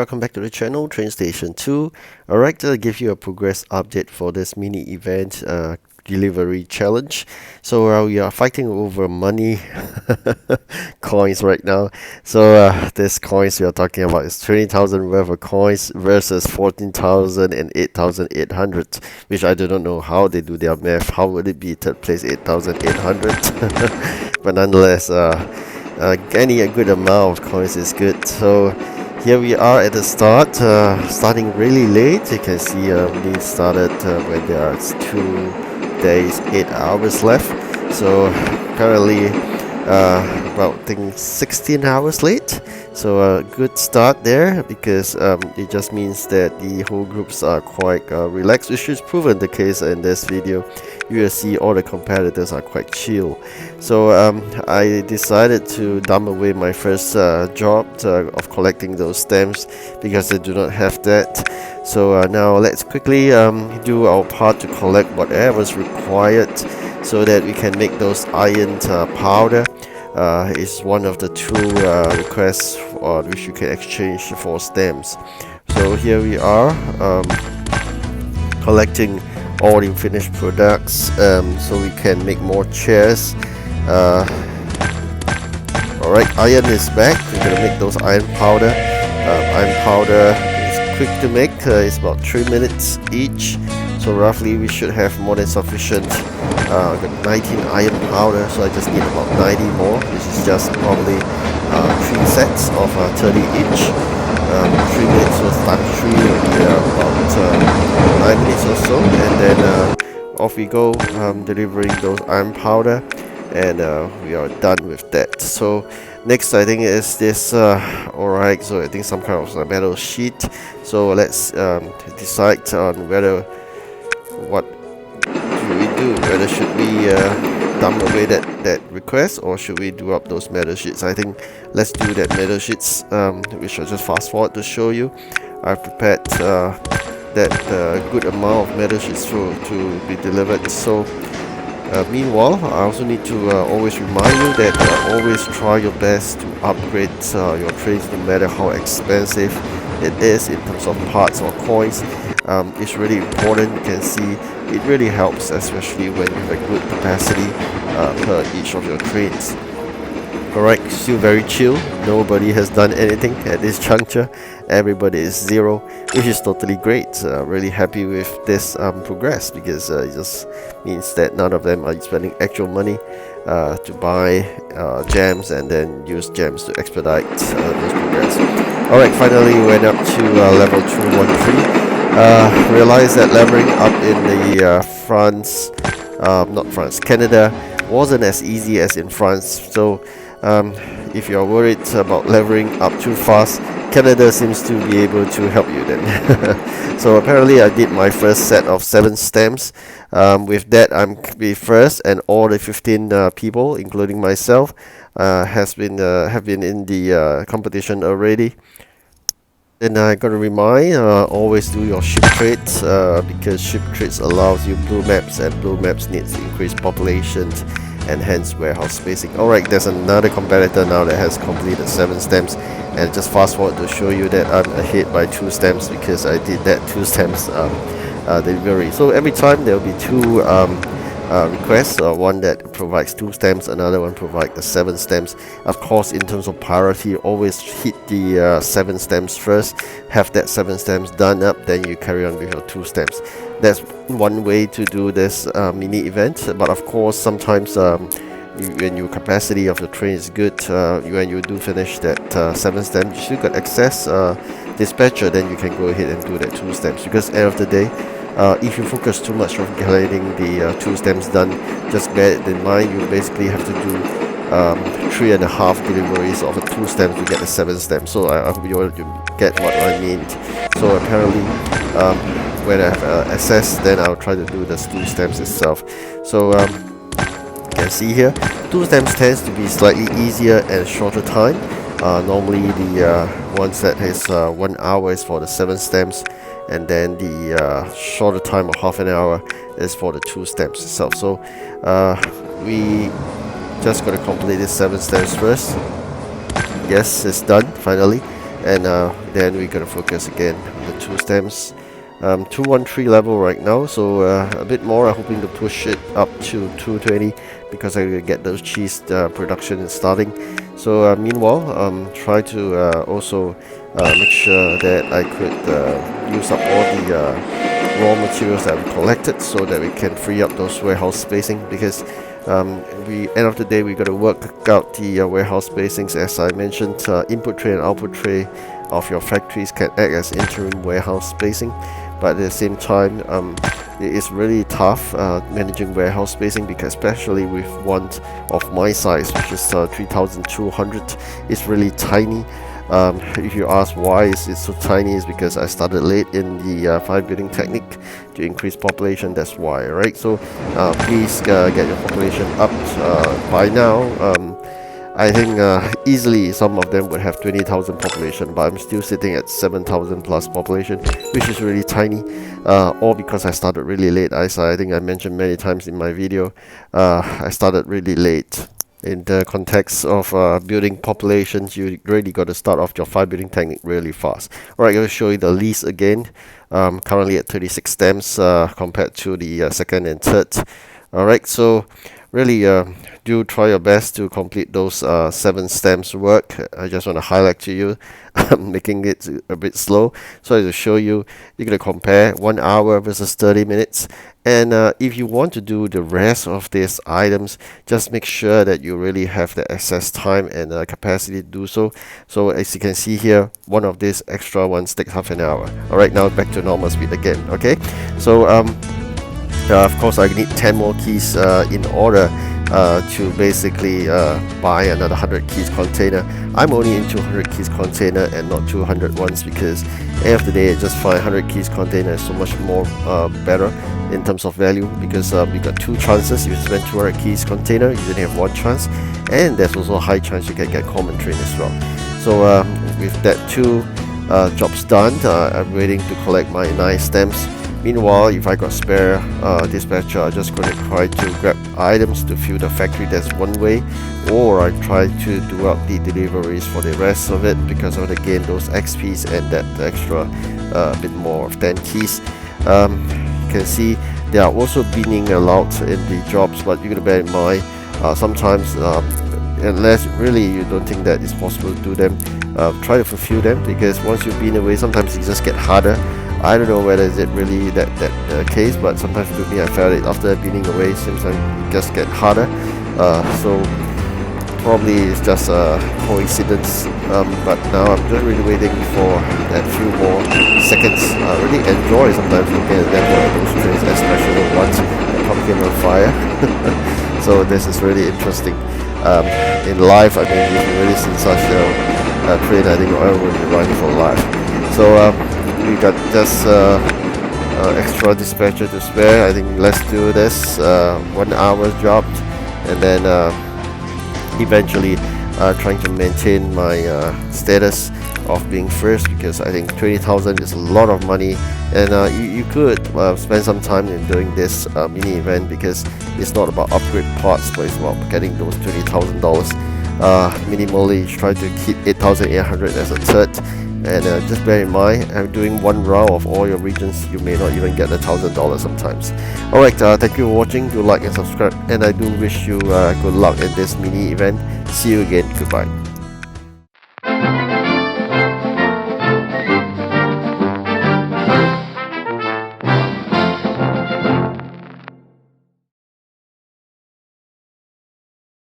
welcome back to the channel, TrainStation 2. Alright, to give you a progress update for this mini event delivery challenge. So we are fighting over money coins right now. So this coins we are talking about is 20,000 worth of coins versus 14,000 and 8,800, which I do not know how they do their math. How would it be third place 8,800? But nonetheless, any a good amount of coins is good. So here we are at the start, starting really late. You can see we started when there are 2 days, 8 hours left. So currently about I think 16 hours late. So a good start there, because it just means that the whole groups are quite relaxed, which is proven the case in this video. You will see all the competitors are quite chill. So I decided to dump away my first job of collecting those stamps, because I do not have that. So now let's quickly do our part to collect whatever's required, so that we can make those iron powder. Is one of the 2 requests which you can exchange for stamps. So here we are collecting all the finished products, so we can make more chairs. Alright, iron is back. We're gonna make those iron powder. Iron powder is quick to make. It's about 3 minutes each. So roughly we should have more than sufficient. Got 19 iron powder, so I just need about 90 more, which is just probably 3 sets of 30 each. 3 minutes was times 3 will be about 9 minutes or so, and then off we go, delivering those iron powder, and we are done with that. So next I think is this, alright, so I think some kind of metal sheet. So let's decide on what should we do, whether should we dump away that request, or should we do up those metal sheets. I think let's do that metal sheets, which I'll just fast forward to show you. I've prepared that good amount of metal sheets to be delivered. So meanwhile, I also need to always remind you that always try your best to upgrade your trains, no matter how expensive it is in terms of parts or coins. It's really important. You can see it really helps, especially when you have a good capacity per each of your trains. Alright, still very chill. Nobody has done anything at this juncture. Everybody is 0, which is totally great. Really happy with this progress, because it just means that none of them are spending actual money to buy gems and then use gems to expedite this progress. Alright, finally we went up to level 213. Realized that leveling up in the Canada wasn't as easy as in France. So if you're worried about leveling up too fast, Canada seems to be able to help you then. So apparently I did my first set of 7 stamps. With that I'm be first, and all the 15 people, including myself, have been in the competition already. Then I gotta remind, always do your ship trades, because ship trades allows you blue maps, and blue maps needs increased population and hence warehouse spacing. Alright, there's another competitor now that has completed 7 stamps, and just fast forward to show you that I'm ahead by 2 stamps, because I did that 2 stamps delivery. So every time there will be 2 requests, one that provides 2 stamps, another one provides the 7 stamps. Of course, in terms of priority, always hit the 7 stamps first, have that 7 stamps done up, then you carry on with your 2 stamps. That's one way to do this mini event. But of course, sometimes when your capacity of the train is good, when you do finish that 7 stamps, you still got access dispatcher, then you can go ahead and do that 2 stamps, because at the end of the day, if you focus too much on getting the 2 stamps done, just bear it in mind, you basically have to do 3.5 deliveries of the 2 stamps to get the 7 stamps. So I hope you get what I mean. So apparently when I have access, then I'll try to do the 2 stamps itself. So you can see here, 2 stamps tends to be slightly easier and shorter time. Normally the ones that is 1 hour is for the 7 stamps, and then the shorter time of half an hour is for the 2 stamps itself. So we just gotta complete this 7 stamps first. Yes, it's done finally. and then we're gonna focus again on the 2 stems. 213 level right now, so a bit more. I'm hoping to push it up to 220 because I will get those cheese production starting. So meanwhile, try to also make sure that I could use up all the raw materials that I've collected so that we can free up those warehouse spacing, because end of the day we got to work out the warehouse spacings. As I mentioned, input tray and output tray of your factories can act as interim warehouse spacing, but at the same time it is really tough managing warehouse spacing, because especially with one of my size, which is 3200, it's really tiny. If you ask why it's so tiny, is because I started late in the 5 building technique to increase population. That's why, right? So please get your population up. By now I think easily some of them would have 20,000 population, but I'm still sitting at 7,000 plus population, which is really tiny, all because I started really late. As I think I mentioned many times in my video, I started really late. In the context of building populations, you really got to start off your 5 building technique really fast. Alright, I'm going to show you the lease again. Currently at 36 stems compared to the second and third. Alright, so really do try your best to complete those 7 stems work. I just want to highlight to you making it a bit slow, so to show you, you're going to compare 1 hour versus 30 minutes. And if you want to do the rest of these items, just make sure that you really have the access time and capacity to do so. So as you can see here, one of these extra ones takes half an hour. Alright, now back to normal speed again. Okay, so of course I need 10 more keys in order to basically buy another 100 keys container. I'm only in 200 keys container and not 200 ones, because end of the day I just find 100 keys container is so much more better in terms of value, because you got 2 chances. If you spend 200 keys container, you only have 1 chance, and there's also a high chance you can get common train as well. So with that 2 jobs done, I'm waiting to collect my 9 stems. Meanwhile, if I got spare dispatcher, I'm just going to try to grab items to fill the factory. That's one way, or I try to do up the deliveries for the rest of it, because I want to gain those XPs and that extra bit more of 10 keys. You can see there are also binning allowed in the jobs, but you're going to bear in mind sometimes unless really you don't think that it's possible to do them, try to fulfill them, because once you've been away, sometimes it just get harder. I don't know whether is it really that case, but sometimes to me I felt it after being away, seems like it just get harder. So probably it's just a coincidence. But now I'm just really waiting for that few more seconds. I really enjoy sometimes looking at them, those trains, especially the ones that pumpkin on fire. So this is really interesting. In life, I mean, if you really see such a train, I think I will be running for life. So we got just extra dispatcher to spare. I think let's do this 1 hour job, and then eventually trying to maintain my status of being first, because I think 20,000 is a lot of money, and you could spend some time in doing this mini event, because it's not about upgrade parts, but it's about getting those $20,000. Minimally try to keep 8,800 as a third. And just bear in mind, I'm doing 1 round of all your regions, you may not even get $1,000 sometimes. Alright, thank you for watching, do like and subscribe, and I do wish you good luck in this mini event. See you again, goodbye.